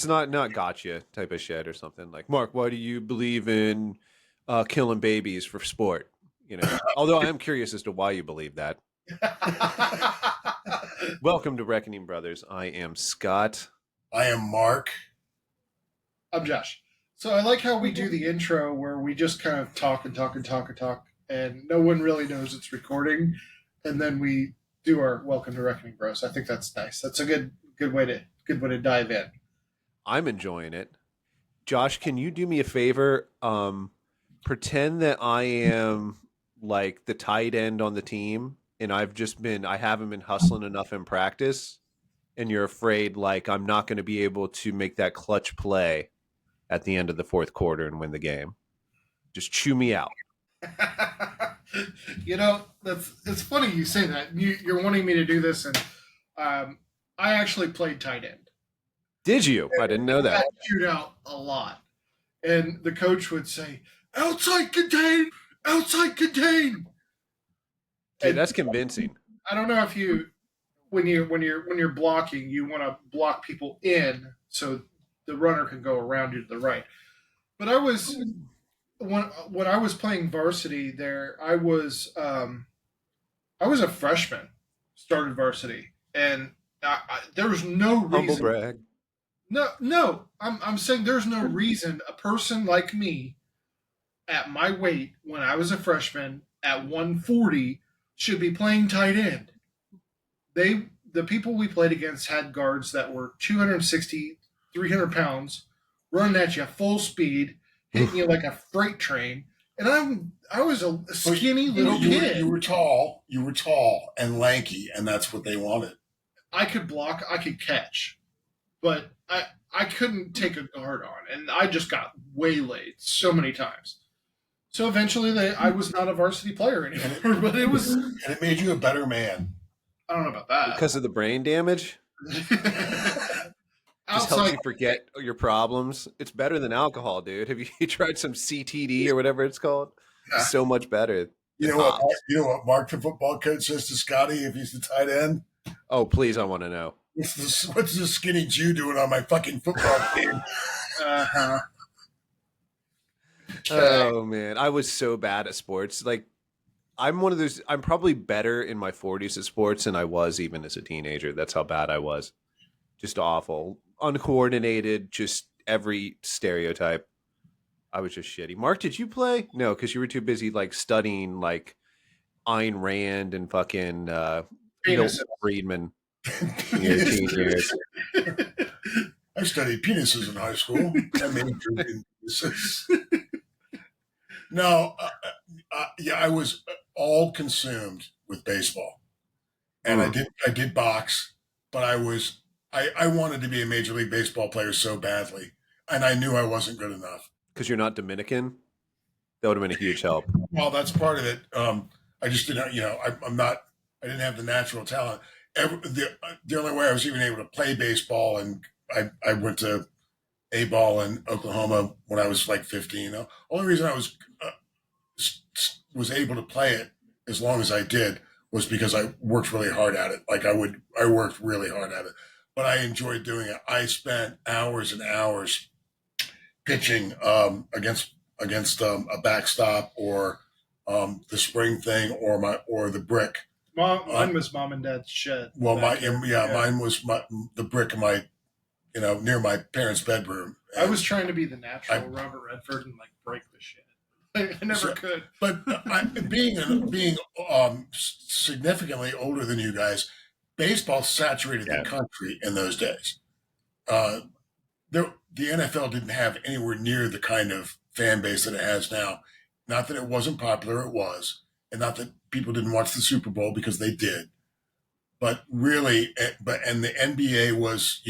It's not gotcha type of shit or something like, Mark, why do you believe in killing babies for sport? Although I am curious as to why you believe that. Welcome to Reckoning Brothers. I am Scott. I am Mark. I'm Josh. So I like how we do the intro where we just kind of talk and talk and talk and talk, and no one really knows it's recording, and then we do our welcome to Reckoning Bros. I think that's nice. That's a good way to dive in. I'm enjoying it. Josh, can you do me a favor? Pretend that I am like the tight end on the team, and I haven't been hustling enough in practice, and you're afraid like I'm not going to be able to make that clutch play at the end of the fourth quarter and win the game. Just chew me out. It's funny you say that. You're wanting me to do this, and I actually played tight end. Did you? I didn't know that. I shoot out a lot, and the coach would say, "Outside contain, outside contain." Dude, that's convincing. I don't know if when you're blocking, you want to block people in so the runner can go around you to the right. But when I was playing varsity there, I was a freshman, started varsity, and there was no reason. Humble brag. No, I'm saying there's no reason a person like me, at my weight when I was a freshman at 140, should be playing tight end. The people we played against had guards that were 260, 300 pounds, running at you full speed, hitting you like a freight train. And I was a skinny little kid. You were tall and lanky, and that's what they wanted. I could block, I could catch, but I couldn't take a guard on, and I just got waylaid so many times. So eventually, I was not a varsity player anymore. But it was, and it made you a better man. I don't know about that because of the brain damage. Just helps you forget your problems. It's better than alcohol, dude. Have you tried some CTD or whatever it's called? It's so much better. You know what Mark, the football coach, says to Scotty if he's the tight end? Oh, please, I want to know. What's this skinny Jew doing on my fucking football team? Uh-huh. Oh, man. I was so bad at sports. Like, I'm one of those, I'm probably better in my 40s at sports than I was even as a teenager. That's how bad I was. Just awful. Uncoordinated, just every stereotype. I was just shitty. Mark, did you play? No, because you were too busy, like, studying, like, Ayn Rand and fucking Friedman in your teen years. I studied penises in high school. I made penises. No, I was all consumed with baseball, and I did box, but I wanted to be a Major League Baseball player so badly, and I knew I wasn't good enough. Because you're not Dominican? That would have been a huge help. Well, that's part of it. I just didn't, I'm not. I didn't have the natural talent. The only way I was even able to play baseball, and I went to A-ball in Oklahoma when I was like 15. The only reason I was able to play it as long as I did was because I worked really hard at it. Like I worked really hard at it, but I enjoyed doing it. I spent hours and hours pitching against a backstop or the spring thing or the brick. Mine was mom and dad's shed. Well, mine was the brick of my, near my parents' bedroom. I was trying to be the natural Robert Redford and like break the shit. I never could. But being significantly older than you guys, baseball saturated the country in those days. The NFL didn't have anywhere near the kind of fan base that it has now. Not that it wasn't popular, it was. And not that people didn't watch the Super Bowl, because they did. But really, and the NBA was,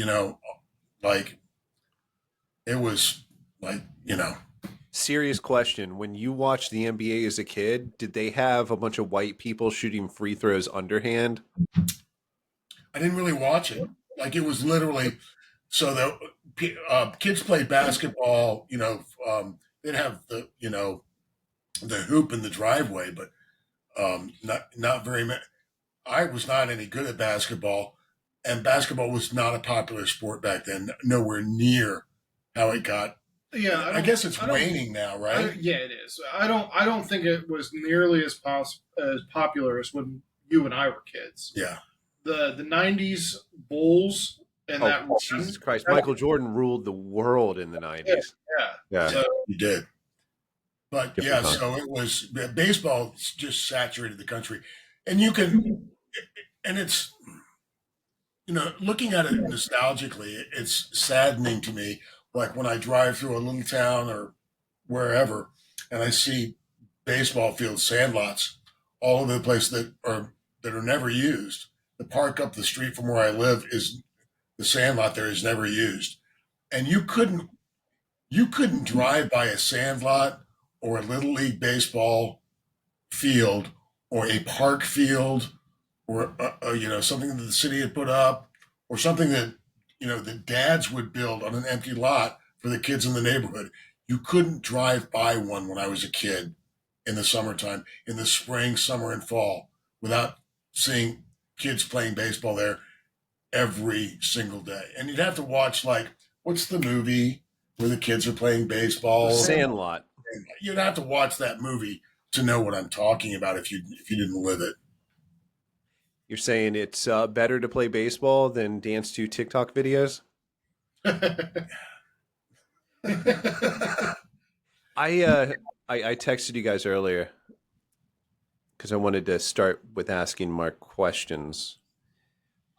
Serious question. When you watched the NBA as a kid, did they have a bunch of white people shooting free throws underhand? I didn't really watch it. Like, it was literally, so the kids played basketball, they'd have the hoop in the driveway, but not very many. I was not any good at basketball, and basketball was not a popular sport back then, nowhere near how it got. Yeah, I guess it's I don't, waning now, right? yeah, it is. I don't think it was nearly as popular as when you and I were kids. Yeah. The '90s Bulls and Oh, that Jesus run. Christ. Michael Jordan ruled the world in the Yeah, 90s. yeah. Yeah. So You did. But Different yeah, time. so it was baseball just saturated the country. And you can, and it's, looking at it nostalgically, it's saddening to me. Like when I drive through a little town or wherever, and I see baseball field sandlots all over the place that are never used. The park up the street from where I live is the sandlot there is never used, and you couldn't drive by a sandlot or a little league baseball field or a park field or something that the city had put up or something that the dads would build on an empty lot for the kids in the neighborhood. You couldn't drive by one when I was a kid in the summertime, in the spring, summer, and fall without seeing kids playing baseball there every single day. And you'd have to watch, like, what's the movie where the kids are playing the baseball? Sandlot. You'd have to watch that movie to know what I'm talking about if you didn't live it. You're saying it's better to play baseball than dance to TikTok videos? I I texted you guys earlier because I wanted to start with asking Mark questions.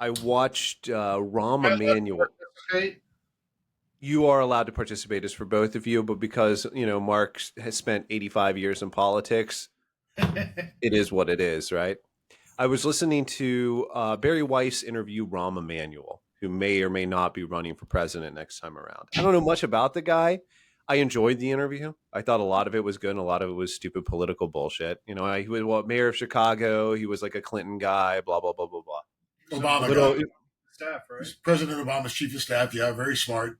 I watched Rahm Emanuel. Okay. You are allowed to participate as for both of you, but because Mark has spent 85 years in politics, it is what it is, right? I was listening to Barry Weiss interview Rahm Emanuel, who may or may not be running for president next time around. I don't know much about the guy. I enjoyed the interview. I thought a lot of it was good and a lot of it was stupid political bullshit. He was mayor of Chicago. He was like a Clinton guy, blah, blah, blah, blah, blah. Obama Little, guy. Staff, right? He's President Obama's chief of staff. Yeah, very smart.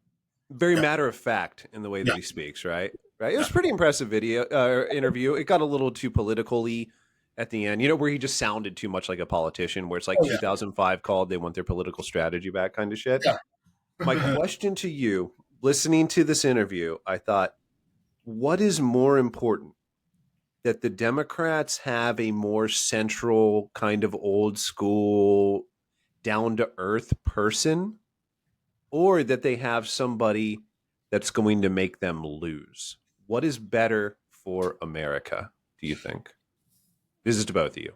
very Yeah. matter of fact in the way that Yeah. he speaks, right? Right. It was Yeah. pretty impressive interview. It got a little too politically at the end, where he just sounded too much like a politician, where it's like Oh, yeah. 2005 called, they want their political strategy back kind of shit. Yeah. My question to you, listening to this interview, I thought, what is more important? That the Democrats have a more central kind of old school, down to earth person, or that they have somebody that's going to make them lose? What is better for America, do you think? This is to both of you.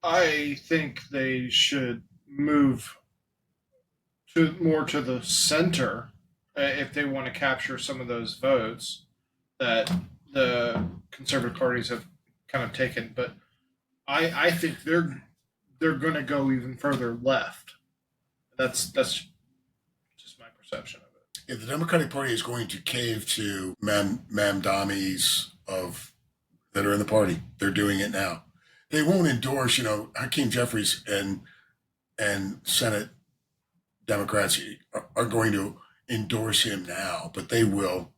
I think they should move more to the center if they want to capture some of those votes that the conservative parties have kind of taken. But I think they're going to go even further left. That's just my perception of it. If the Democratic Party is going to cave to mamdamis of that are in the party, they're doing it now. They won't endorse, Hakeem Jeffries and Senate Democrats are going to endorse him now, but they will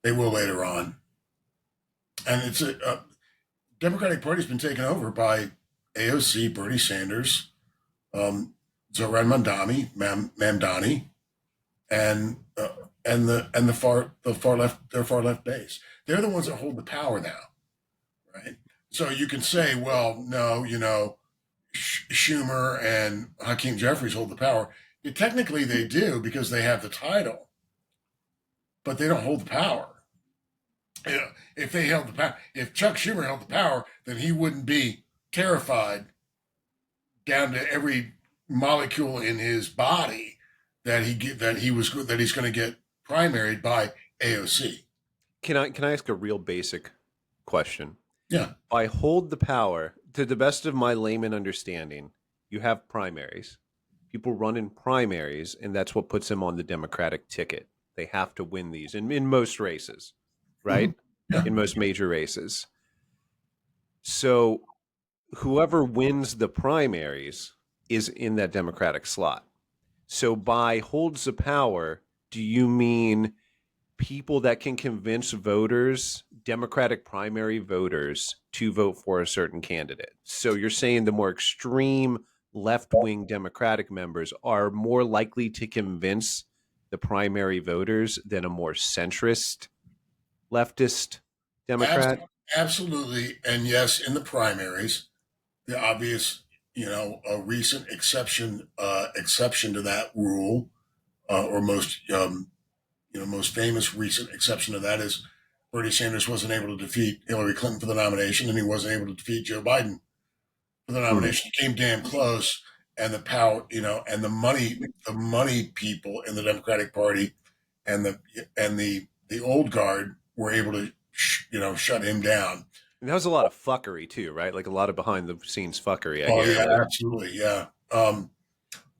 later on. And it's a Democratic Party's been taken over by AOC, Bernie Sanders, Zoran Mamdani, and the far left, their far left base. They're the ones that hold the power now, right? So you can say, well, no, Schumer and Hakeem Jeffries hold the power. Technically, they do because they have the title, but they don't hold the power. If they held the power, if Chuck Schumer held the power, then he wouldn't be terrified down to every molecule in his body that he's going to get primaried by AOC. Can I ask a real basic question? Yeah. I hold the power, to the best of my layman understanding, you have primaries. People run in primaries, and that's what puts them on the Democratic ticket. They have to win these in most races, right? Mm-hmm. Yeah. In most major races. So whoever wins the primaries is in that Democratic slot. So by holds the power, do you mean people that can convince voters, Democratic primary voters, to vote for a certain candidate? So you're saying the more extreme left-wing Democratic members are more likely to convince the primary voters than a more centrist leftist Abs- Democrat. Absolutely. And yes, in the primaries, the obvious, a recent exception to that rule, or most famous recent exception to that is Bernie Sanders wasn't able to defeat Hillary Clinton for the nomination, and he wasn't able to defeat Joe Biden for the Hmm. nomination. He came damn close, and the power, and the money people in the Democratic Party, and the old guard were able to, shut him down. And that was a lot of fuckery too, right? Like a lot of behind the scenes fuckery. I Oh hear. yeah, Like, absolutely, yeah.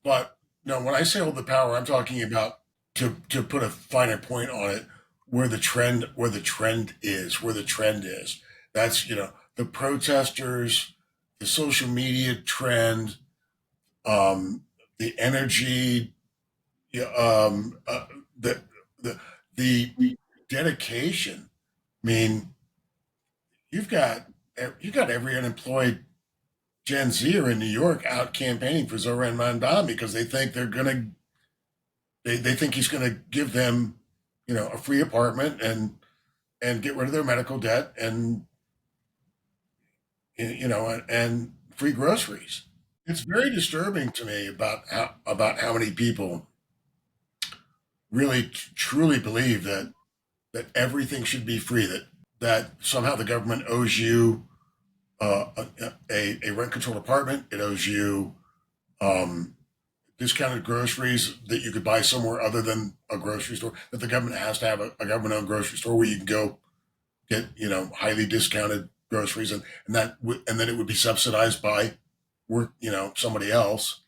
But no, when I say hold the power, I'm talking about, to put a finer point on it, where the trend is. That's the protesters, the social media trend, the energy, yeah, the the the dedication. I mean, you've got you've got every unemployed Gen Zer in New York out campaigning for Zoran Mandam because they think he's gonna give them, a free apartment and get rid of their medical debt and free groceries. It's very disturbing to me about how many people really truly believe that everything should be free, that somehow the government owes you a rent controlled apartment, it owes you um, discounted groceries that you could buy somewhere other than a grocery store, that the government has to have a government owned grocery store where you can go get highly discounted groceries, and then it would be subsidized by work somebody else.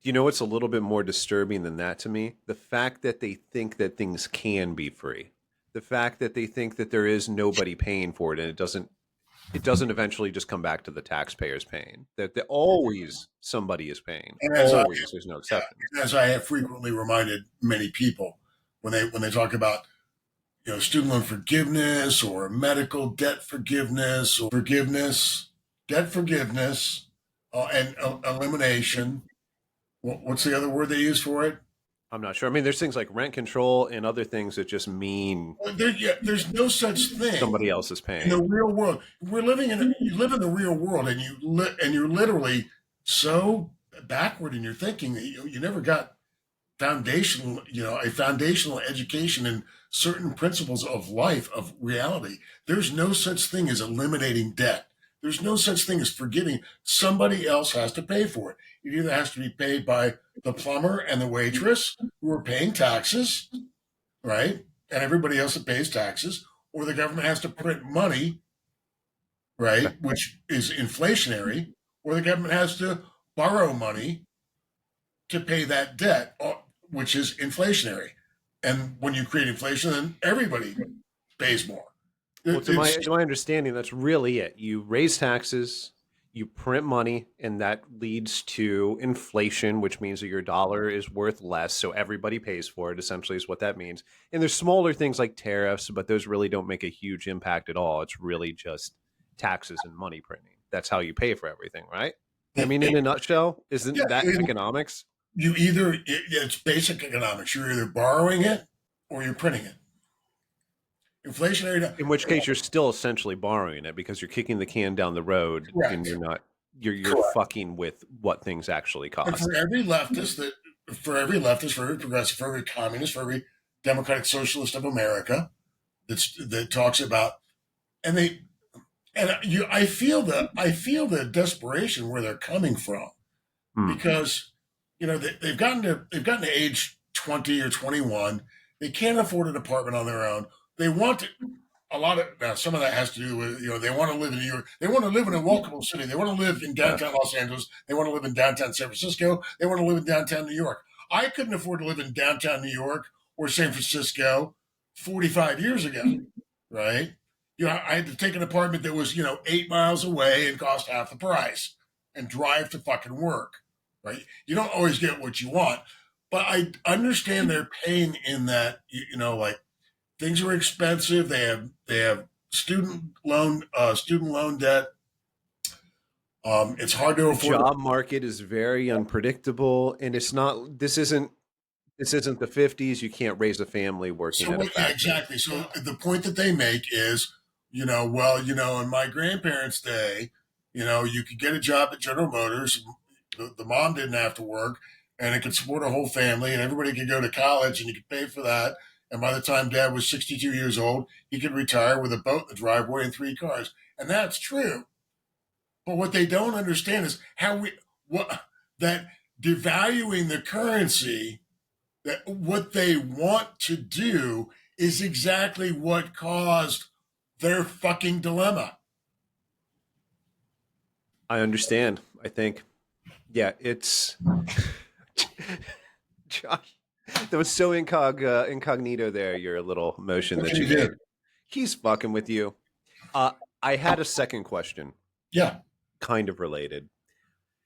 you know what's a little bit more disturbing than that to me? The fact that they think that things can be free. The fact that they think that there is nobody paying for it and it doesn't eventually just come back to the taxpayers paying. That always somebody is paying. And Always. There's no exceptions. as I have frequently reminded many people, when they talk about student loan forgiveness or medical debt forgiveness or debt forgiveness, and elimination. What's the other word they use for it? I'm not sure. I mean, there's things like rent control and other things that just mean Well, there's no such thing somebody else is in the paying. real world. You live in the real world, and you're literally so backward in your thinking that you never got a foundational education in certain principles of life, of reality. There's no such thing as eliminating debt. There's no such thing as forgiving. Somebody else has to pay for it. It either has to be paid by the plumber and the waitress who are paying taxes, right? And everybody else that pays taxes, or the government has to print money, right? Which is inflationary, or the government has to borrow money to pay that debt, which is inflationary. And when you create inflation, then everybody pays more. Well, to my It's to my understanding, that's really it. You raise taxes, you print money, and that leads to inflation, which means that your dollar is worth less, so everybody pays for it. Essentially, is what that means. And there's smaller things like tariffs, but those really don't make a huge impact at all. It's really just taxes and money printing. That's how you pay for everything, right? I mean, in a nutshell, yeah, isn't that economics? it's basic economics. You're either borrowing it or you're printing it. Inflationary. In which case, you're still essentially borrowing it because you're kicking the can down the road, and Correct. you're not. You're Correct. fucking with what things actually And cost. for every leftist, for every progressive, for every communist, for every democratic socialist of America, that talks about, and they and I feel the desperation where they're coming from, Hmm. because they've gotten to age 20 or 21. They can't afford an apartment on their own. They want to, a lot of now some of that has to do with they want to live in New York. They want to live in a walkable city. They want to live in Yeah. downtown Los Angeles. They want to live in downtown San Francisco. They want to live in downtown New York. I couldn't afford to live in downtown New York or San Francisco 45 years ago, right? I had to take an apartment that was 8 miles away and cost half the price and drive to fucking work, right? You don't always get what you want, but I understand their pain in that like things are expensive. They have student loan debt. It's hard to afford. Job market is very unpredictable, and it's not. This isn't the 50s. You can't raise a family working So at a what? Yeah, factory. exactly. So the point that they make is, well, in my grandparents' day, you could get a job at General Motors. The mom didn't have to work, and it could support a whole family, and everybody could go to college, and you could pay for that. And by the time Dad was 62 years old, he could retire with a boat in the driveway and 3 cars. And that's true. But what they don't understand is what that devaluing the currency, that what they want to do is exactly what caused their fucking dilemma. I understand. I think, yeah, it's Josh. That was so incognito there. Your little motion What that can you you did. do? He's fucking with you. Uh, I had a second question, Yeah. kind of related.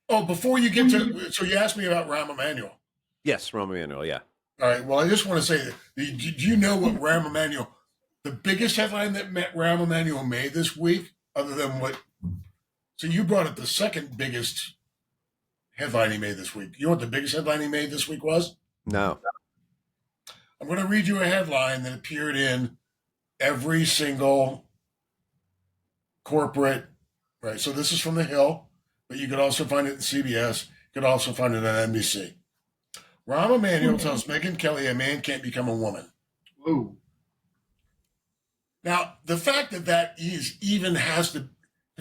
Oh, before you get to, so you asked me about Rahm Emanuel. Yes, Roman Emanuel. Yeah. All right. Well, I just want to say that, did you know what Rahm Emanuel, the biggest headline that Rahm Emanuel made this week, other than what? So you brought up the second biggest headline he made this week. You know what the biggest headline he made this week was? No. I'm going to read you a headline that appeared in every single corporate, right? So this is from The Hill, but you could also find it in CBS. You could also find it on NBC. Rahm Emanuel tells Megyn Kelly a man can't become a woman. Ooh. Now, the fact that the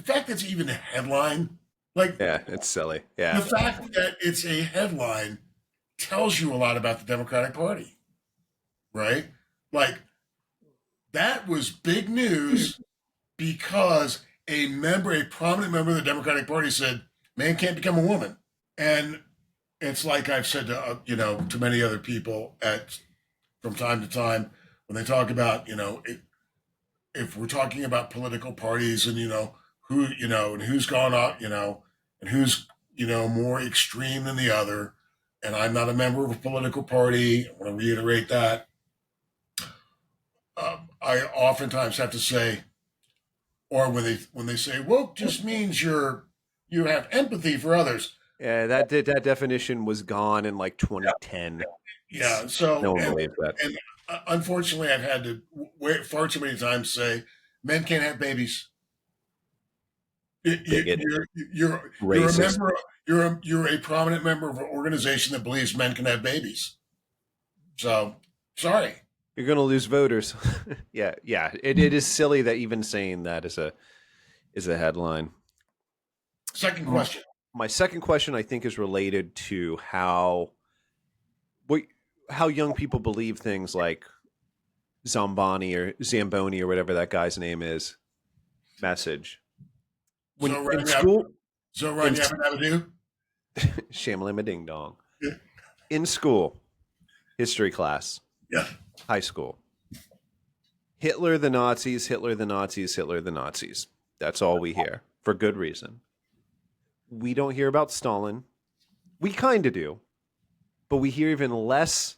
fact that's even a headline, like Yeah, it's silly. the Yeah. fact that it's a headline tells you a lot about the Democratic Party, right? Like that was big news because a prominent member of the Democratic Party said, "Man can't become a woman," and it's like I've said to to many other people from time to time when they talk about if we're talking about political parties and who and who's gone up and who's more extreme than the other, and I'm not a member of a political party. I want to reiterate that. I oftentimes have to say, or when they say woke just means you have empathy for others. Yeah, that definition was gone in like 2010. Yeah. So No one believes that. and unfortunately, I've had to wait far too many times say men can't have babies. Bigot, You're a racist. member. You're a prominent member of an organization that believes men can have babies. So sorry. You're gonna lose voters. Yeah, yeah. It is silly that even saying that is a headline. Second question. My second question, I think, is related to what how young people believe things like Zamboni or whatever that guy's name is. Message when in school, Zoran in Yabba Shamalama Ding Dong, Yeah. in school, history class, Yeah. high school. Hitler the Nazis, Hitler the Nazis, Hitler the Nazis. That's all we hear for good reason. We don't hear about Stalin. We kind of do, but we hear even less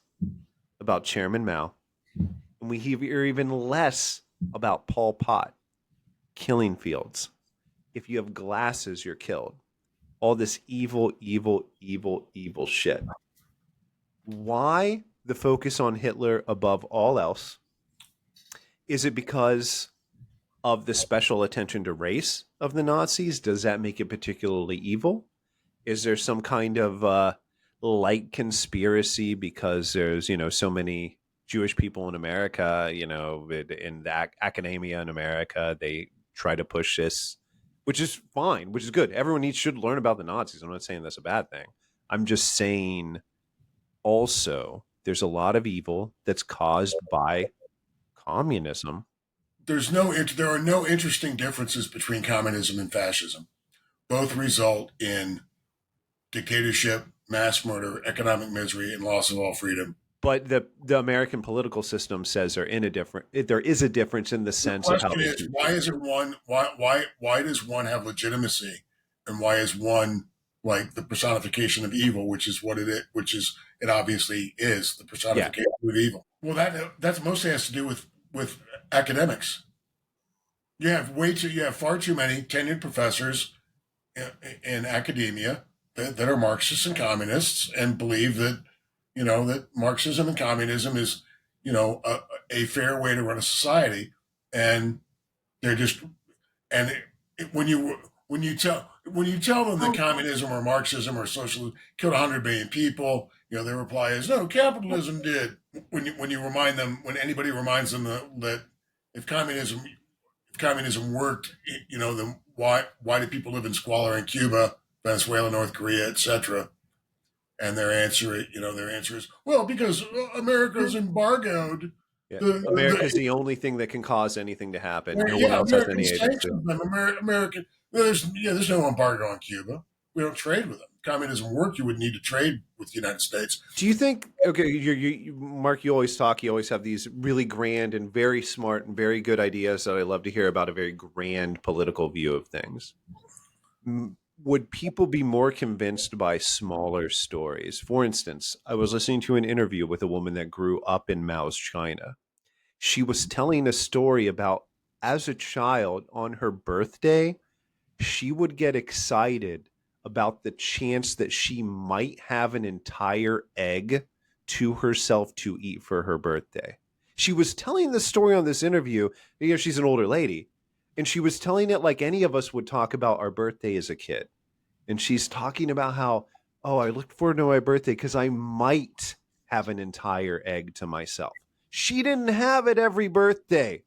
about Chairman Mao, and we hear even less about Pol Pot killing fields. If you have glasses, you're killed. All this evil, evil, evil, evil shit. Why the focus on Hitler above all else? Is it because of the special attention to race of the Nazis? Does that make it particularly evil? Is there some kind of light conspiracy because there's so many Jewish people in America, in the academia in America, they try to push this, which is fine, which is good. Everyone should learn about the Nazis. I'm not saying that's a bad thing. I'm just saying also there's a lot of evil that's caused by communism. There are no interesting differences between communism and fascism. Both result in dictatorship, mass murder, economic misery, and loss of all freedom. But the American political system says there is a difference in the sense of how The question is, why isn't one why does one have legitimacy, and why is one like the personification of evil, which is what it is, it obviously is the personification of evil. Well, that mostly has to do with academics. You have far too many tenured professors in academia that are Marxists and communists and believe that, that Marxism and communism is, a fair way to run a society. And they're just, and when you tell them that communism or Marxism or socialism killed 100 million people, their reply is no, capitalism did. When you remind them, when anybody reminds them that if communism worked, then why do people live in squalor in Cuba, Venezuela, North Korea, etc.? And their answer is, well, because America's embargoed Yeah. America's the the only thing that can cause anything to happen. No one yeah, else has American any agency. sanctions them. American, there's no embargo on Cuba. We don't trade with them. Communism worked, you would need to trade with the United States. Do you think? Okay, Mark, you always talk. You always have these really grand and very smart and very good ideas that I love to hear about. A very grand political view of things. Would people be more convinced by smaller stories? For instance, I was listening to an interview with a woman that grew up in Mao's China. She was telling a story about as a child on her birthday, she would get excited about the chance that she might have an entire egg to herself to eat for her birthday. She was telling the story on this interview. She's an older lady, and she was telling it like any of us would talk about our birthday as a kid. And she's talking about how, oh, I looked forward to my birthday because I might have an entire egg to myself. She didn't have it every birthday.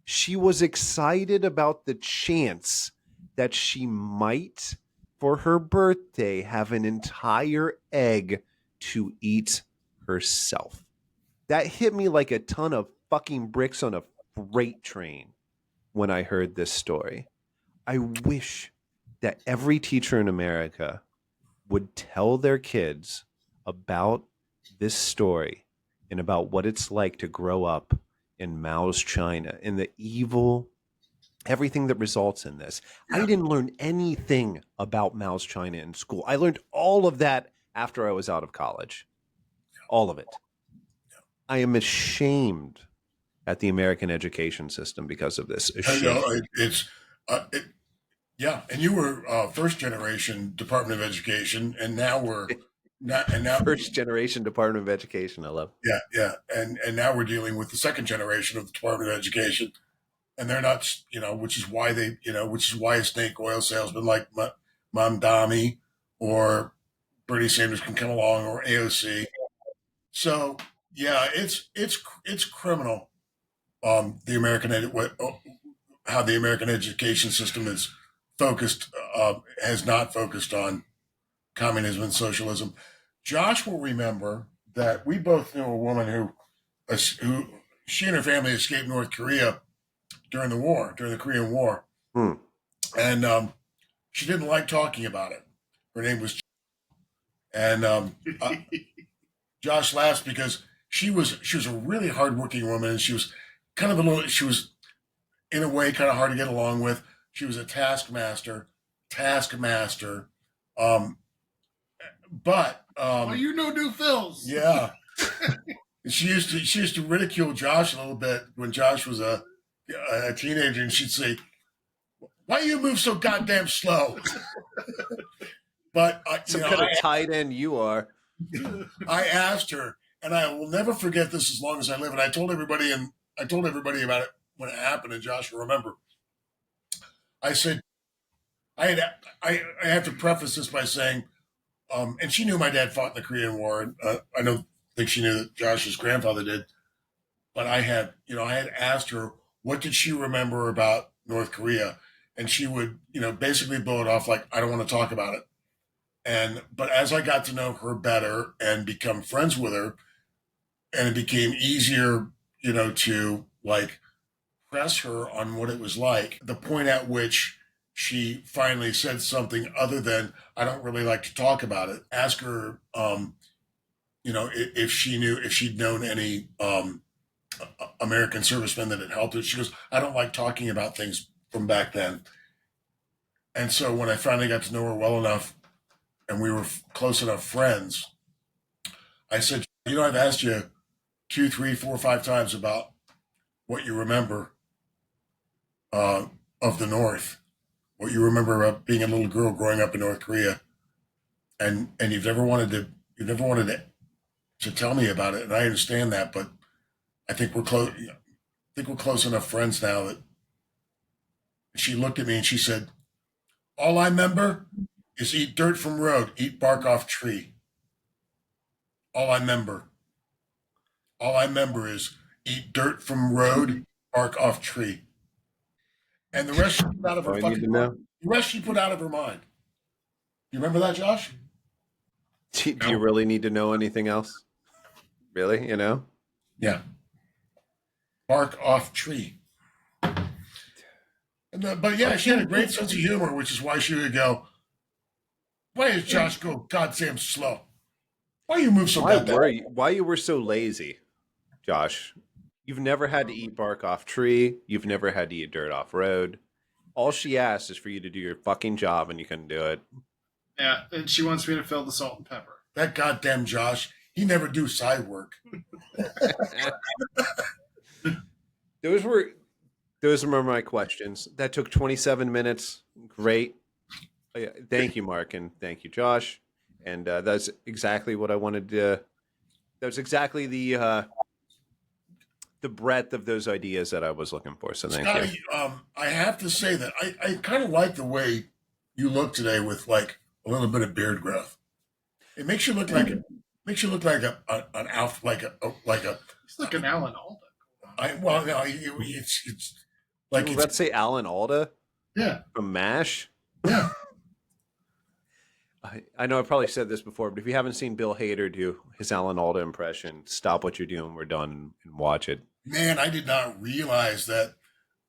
She was excited about the chance that she might, for her birthday, have an entire egg to eat herself. That hit me like a ton of fucking bricks on a freight train when I heard this story. I wish that every teacher in America would tell their kids about this story and about what it's like to grow up in Mao's China and the evil, everything that results in this. Yeah. I didn't learn anything about Mao's China in school. I learned all of that after I was out of college. All of it. I am ashamed at the American education system because of this. Ashamed. Yeah, and you were first generation Department of Education, and now we're not, and now First generation Department of Education. I love. yeah, and now we're dealing with the second generation of the Department of Education, and they're not, which is why which is why a snake oil salesman like Mamdani or Bernie Sanders can come along, or AOC. So yeah, it's criminal. The how the American education system is focused has not focused on communism and socialism. Josh will remember that we both knew a woman who she and her family escaped North Korea during the Korean War, Hmm. and she didn't like talking about it. Her name was, and Josh laughs because she was a really hardworking woman, and she was she was in a way kind of hard to get along with. She was a taskmaster. Um, but Well, you know, do Phil's. yeah, she used to ridicule Josh a little bit when Josh was a teenager, and she'd say, "Why do you move so goddamn slow?" But Some kind of tight end you are. I asked her, and I will never forget this as long as I live. And I told everybody about it when it happened, and Josh will remember. I said, I have to preface this by saying, and she knew my dad fought in the Korean War, and I don't think she knew that Josh's grandfather did. But I had asked her what did she remember about North Korea, and she would, basically blow it off like I don't want to talk about it. But as I got to know her better and become friends with her, and it became easier, to like press her on what it was like, the point at which she finally said something other than I don't really like to talk about it. Ask her, if she'd known any American servicemen that had helped her. She goes, I don't like talking about things from back then. And so when I finally got to know her well enough, and we were close enough friends, I said, I've asked you 2, 3, 4, 5 times about what you remember of the North. what you remember being a little girl growing up in North Korea, and you've never wanted to tell me about it, and I understand that, but I think we're close. I think we're close enough friends now that she looked at me and she said, "All I remember is eat dirt from road, eat bark off tree. All I remember, all I remember is eat dirt from road, bark off tree." And the rest she put out of her Oh, I need fucking to mind. know. The rest she put out of her mind. You remember that, Josh? Do you really need to know anything else? Really? You know? Yeah. Bark off tree. But yeah, she had a great sense of humor, which is why she would go, "Why is Josh go goddamn slow? Why you move so goddamn?" Why you were so lazy, Josh? You've never had to eat bark off tree. You've never had to eat dirt off road. All she asked is for you to do your fucking job, and you couldn't do it. Yeah, and she wants me to fill the salt and pepper. That goddamn Josh, he never do side work. Those were my questions. That took 27 minutes. Great. Thank you, Mark, and thank you, Josh. And that's exactly what I wanted to. That was exactly the breadth of those ideas that I was looking for. So thank you. Scotty, I have to say that I kind of like the way you look today with like a little bit of beard growth. It makes you look like an alf like a It's like an Alan Alda. well no it's Like like you were it's about to say Alan Alda Yeah, from MASH. yeah. I know I probably said this before, but if you haven't seen Bill Hader do his Alan Alda impression, stop what you're doing. We're done and watch it. man, I did not realize that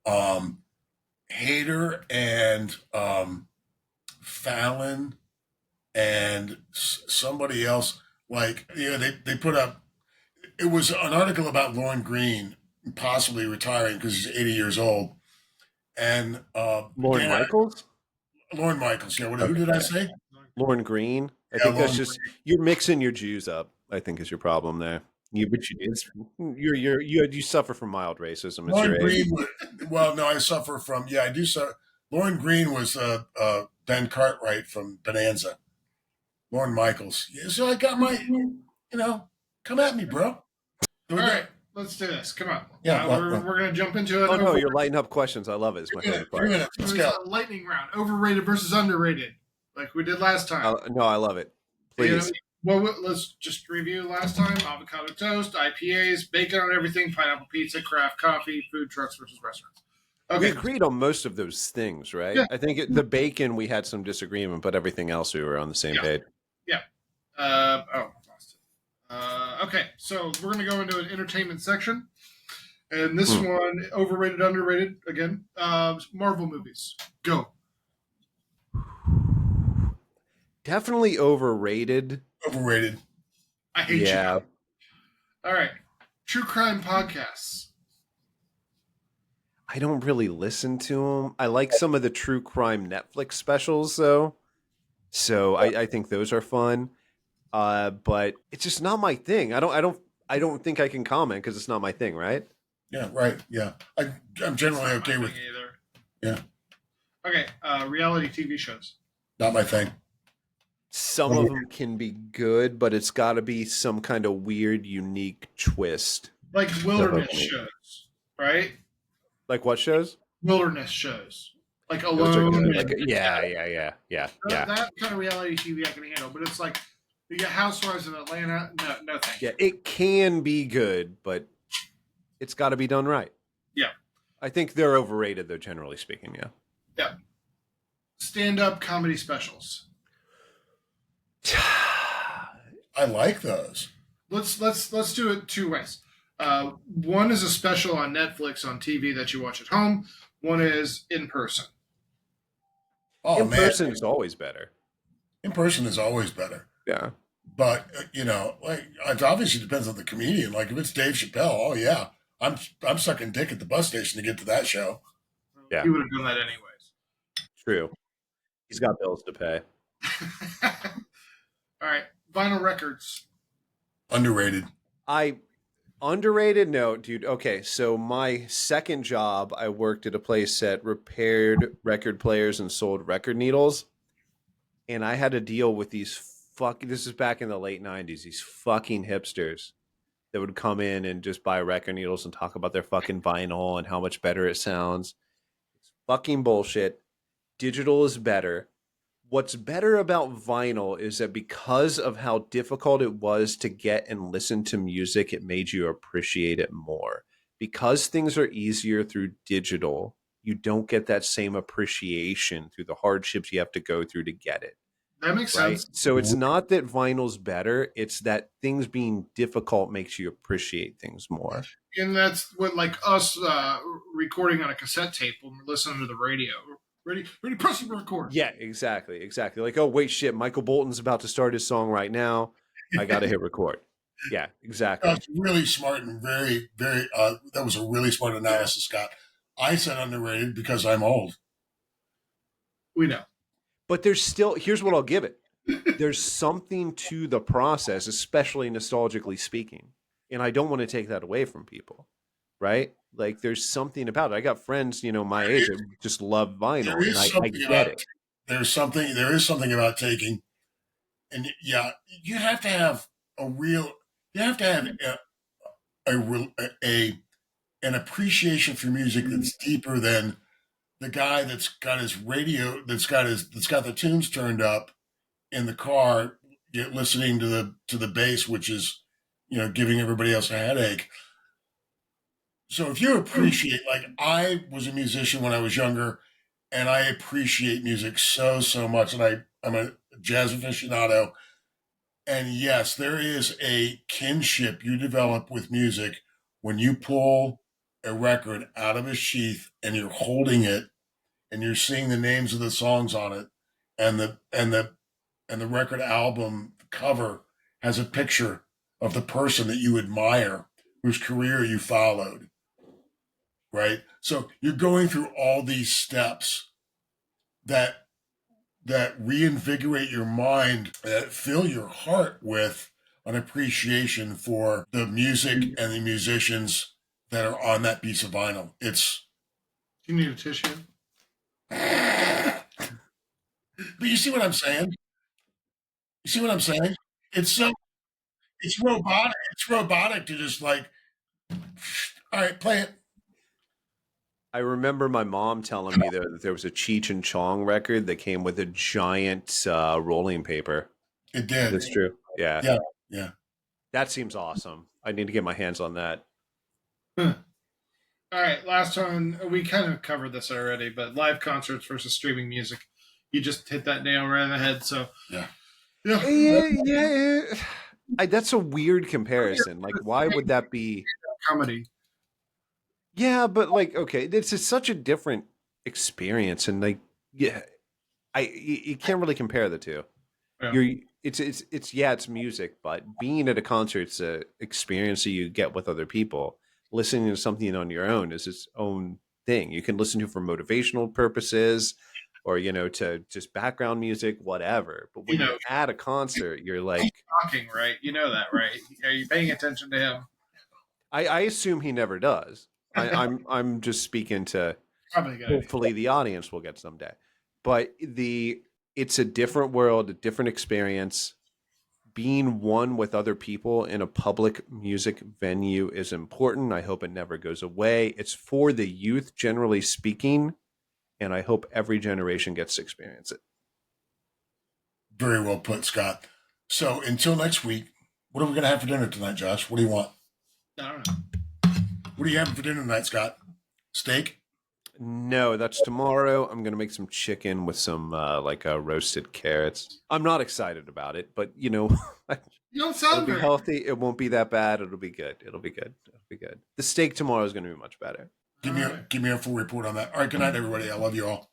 um Hader and Fallon and somebody else like they put up it was an article about Lauren Green possibly retiring because he's 80 years old and Lauren Michaels? Lauren Michaels, yeah, who Okay. did I say? Lauren Green. I Yeah, think that's Lauren. just you're mixing your Jews up. I think is your problem there. You suffer from mild racism. It's Lauren your age. Green. Well, no, I suffer from. Yeah, I do. So Lauren Green was Ben Cartwright from Bonanza. Lauren Michaels. Yeah, so I got my. Come at me, bro. All right, let's do this. Come on. Yeah, we're gonna jump into it. Oh no, you're lighting up questions. I love it. It's my favorite 3 part. minutes. Let's go. Lightning round. Overrated versus underrated, like we did last time. No, I love it. Please. Well, let's just review last time: avocado toast, IPAs, bacon on everything, pineapple pizza, craft coffee, food trucks versus restaurants. We Okay. agreed on most of those things, right? Yeah. I think the bacon we had some disagreement, but everything else we were on the same page. Yeah. Lost it. Okay, so we're gonna go into an entertainment section, and this one overrated, underrated again. Marvel movies. Go. Definitely overrated. Overrated. I hate Yeah. you. All right. True crime podcasts. I don't really listen to them. I like some of the true crime Netflix specials though. So I think those are fun. But it's just not my thing. I don't think I can comment because it's not my thing, right? Yeah, right. Yeah, I'm generally okay with. Either. Yeah, Okay. Reality TV shows. not my thing. Some of them can be good, but it's got to be some kind of weird, unique twist. Like wilderness Definitely. shows, right? Like what shows? Wilderness shows. Like Those are Alone. good. Like, yeah. That kind of reality TV I can handle, but it's like you get Housewives of Atlanta. No thank you. Yeah, it can be good, but it's got to be done right. Yeah. I think they're overrated, though. Generally speaking, yeah. Yeah. Stand-up comedy specials. I like those. Let's do it two ways. One is a special on Netflix on TV that you watch at home. One is in person. Oh In man, person is always better. in person is always better. Yeah. But like it obviously depends on the comedian. Like if it's Dave Chappelle, oh yeah, I'm sucking dick at the bus station to get to that show. Yeah. You would have done that anyways. True. He's got bills to pay. All right. Vinyl records. Underrated. I Underrated? No, dude. Okay, so my second job, I worked at a place that repaired record players and sold record needles, and I had to deal with these this is back in the late 90s, these fucking hipsters that would come in and just buy record needles and talk about their fucking vinyl and how much better it sounds. It's fucking bullshit. Digital is better. What's better about vinyl is that because of how difficult it was to get and listen to music, it made you appreciate it more. Because things are easier through digital, you don't get that same appreciation through the hardships you have to go through to get it. That makes Right. sense. So it's not that vinyl's better, it's that things being difficult makes you appreciate things more. And that's what, like us recording on a cassette tape when we're listening to the radio. Ready, press record. Yeah, exactly. Exactly. Like, oh, wait, shit, Michael Bolton's about to start his song right now. I got to hit record. Yeah, exactly. That's really smart and very, very. That was a really smart analysis, Scott. I said underrated because I'm old. We know. But there's still, here's what I'll give it. There's something to the process, especially nostalgically speaking. And I don't want to take that away from people, right? Like, there's something about it. I got friends, my age that just love vinyl, There and is I something get about it. there is something about taking, and yeah, you have to have a real, you have to have a an appreciation for music that's deeper than the guy that's got his radio that's got the tunes turned up in the car, listening to the bass, which is giving everybody else a headache. So if you appreciate, like I was a musician when I was younger, and I appreciate music so much, and I'm a jazz aficionado, and yes, there is a kinship you develop with music when you pull a record out of a sheath and you're holding it and you're seeing the names of the songs on it, and the record album cover has a picture of the person that you admire, whose career you followed, right? So you're going through all these steps that reinvigorate your mind, that fill your heart with an appreciation for the music and the musicians that are on that piece of vinyl. It's You need a tissue. but you see what I'm saying? You see what I'm saying? It's so it's robotic. It's robotic to just like, all right, play it. I remember my mom telling me that there was a Cheech and Chong record that came with a giant rolling paper. It did. That's true. Yeah. Yeah, yeah. That seems awesome. I need to get my hands on that. Huh. All right, last one. We kind of covered this already, but live concerts versus streaming music. You just hit that nail right on the head. So Yeah. Yeah. That's a weird comparison. Like, why would that be? comedy. Yeah, but like, okay, it's just such a different experience, and like, yeah, you can't really compare the two. Yeah. It's yeah, it's music, but being at a concert's a experience that you get with other people. Listening to something on your own is its own thing. You can listen to it for motivational purposes, or to just background music, whatever. But when you're at a concert, you're like, Talking, right? You know that, right? Are you paying attention to him? I assume he never does. I'm just speaking to Probably a good idea. hopefully the audience will get someday. But it's a different world, a different experience. Being one with other people in a public music venue is important. I hope it never goes away. It's for the youth, generally speaking, and I hope every generation gets to experience it. Very well put, Scott. So until next week, what are we going to have for dinner tonight, Josh? What do you want? I don't know. What are you having for dinner tonight, Scott? Steak? No, that's tomorrow. I'm gonna make some chicken with some roasted carrots. I'm not excited about it, but You don't it'll sound be very. healthy. It won't be that bad. It'll be good. It'll be good. It'll be good. The steak tomorrow is gonna be much better. Give me a full report on that. All right, good night, everybody. I love you all.